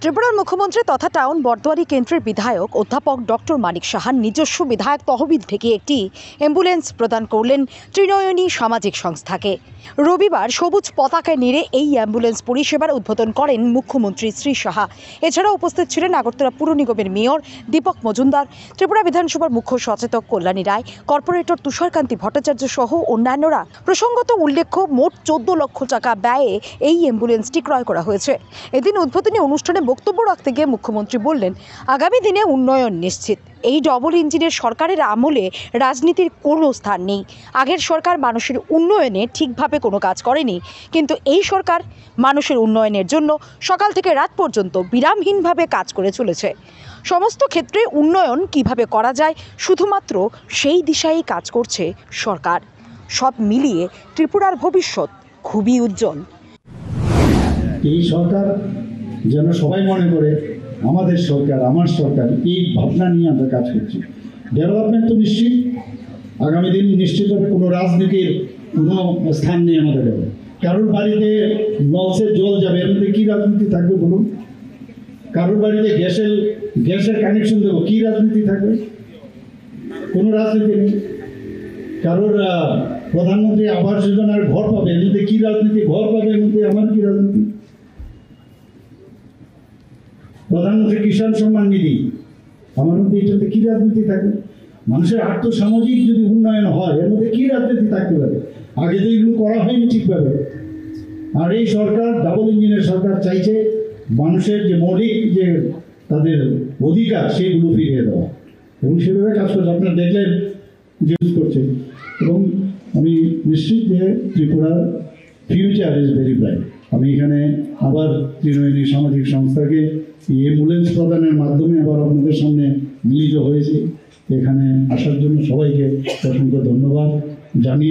ত্রিপুরার মুখ্যমন্ত্রী তথা টাউন বর্দোয়ারি কেন্দ্রের বিধায়ক অধ্যাপক ডক্টর মানিক সাহার নিজস্ব বিধায়ক তহবিল থেকে একটি অ্যাম্বুলেন্স প্রদান করলেন ত্রিনয়নী সামাজিক সংস্থাকে। রবিবার সবুজ পতাকায় নেড়ে এই অ্যাম্বুলেন্স পরিষেবার উদ্বোধন করেন মুখ্যমন্ত্রী শ্রী সাহা। এছাড়া উপস্থিত ছিলেন আগরতলা পুর নিগমের মেয়র দীপক মজুমদার, ত্রিপুরা বিধানসভার মুখ্য সচেতক কল্যাণী রায়, কর্পোরেটর তুষারকান্তি ভট্টাচার্য সহ অন্যান্যরা। প্রসঙ্গত উল্লেখ্য, মোট 14 লক্ষ টাকা ব্যয়ে এই অ্যাম্বুলেন্সটি ক্রয় করা হয়েছে। এদিন উদ্বোধনী অনুষ্ঠানে বক্তব্য রাখতে গিয়ে মুখ্যমন্ত্রী বললেন, আগামী দিনে উন্নয়ন নিশ্চিত। এই ডবল ইঞ্জিনের সরকারের আমলে রাজনীতির কোনো স্থান নেই। আগের সরকার মানুষের উন্নয়নে ঠিকভাবে কোনো কাজ করেনি, কিন্তু এই সরকার মানুষের উন্নয়নের জন্য সকাল থেকে রাত পর্যন্ত বিরামহীনভাবে কাজ করে চলেছে। সমস্ত ক্ষেত্রে উন্নয়ন কিভাবে করা যায় শুধুমাত্র সেই দিশায় কাজ করছে সরকার। সব মিলিয়ে ত্রিপুরার ভবিষ্যৎ খুবই উজ্জ্বল। এই সরকার যেন সবাই মনে করে আমাদের সরকার, আমার সরকার, এই ভাবনা নিয়ে আমরা কাজ করছি। ডেভেলপমেন্ট তো নিশ্চিত, আগামী দিন নিশ্চিত কোনো রাজনীতির কোনো স্থান নেই আমাদের কাছে। কারোর বাড়িতে নলসের জল যাবে, এর মধ্যে কী রাজনীতি থাকবে বলুন? কারোর বাড়িতে গ্যাসের কানেকশন দেবো, কী রাজনীতি থাকবে? কোনো রাজনীতি নেই। কারোর প্রধানমন্ত্রী আবাস যোজনার ঘর পাবে, এর মধ্যে কী রাজনীতি? ঘর পাবে, এর মধ্যে আমার কী রাজনীতি? প্রধানমন্ত্রী কিষাণ সম্মান নিধি, আমার মধ্যে এটাতে কী রাজনীতি থাকবে? মানুষের আর্থসামাজিক যদি উন্নয়ন হয়, এর মধ্যে কী রাজনীতি থাকতে পারে? আগে তো এগুলো করা হয়নি ঠিকভাবে। আর এই সরকার ডাবল ইঞ্জিনের সরকার চাইছে মানুষের যে মৌলিক যে তাদের অধিকার সেগুলো ফিরিয়ে দেওয়া, এবং সেভাবে কাজ করছে। আপনারা দেখলেন যে ইউজ করছে, এবং আমি নিশ্চিত যে ত্রিপুরার ফিউচার ইজ ভেরি ব্রাইট। আমি এখানে আবার ত্রিনয়নী সামাজিক সংস্থাকে অ্যাম্বুলেন্স প্রদানের মাধ্যমে আবার আপনাদের সামনে মিলিত হয়েছি। এখানে আসার জন্য সবাইকে অসংখ্য ধন্যবাদ জানিয়ে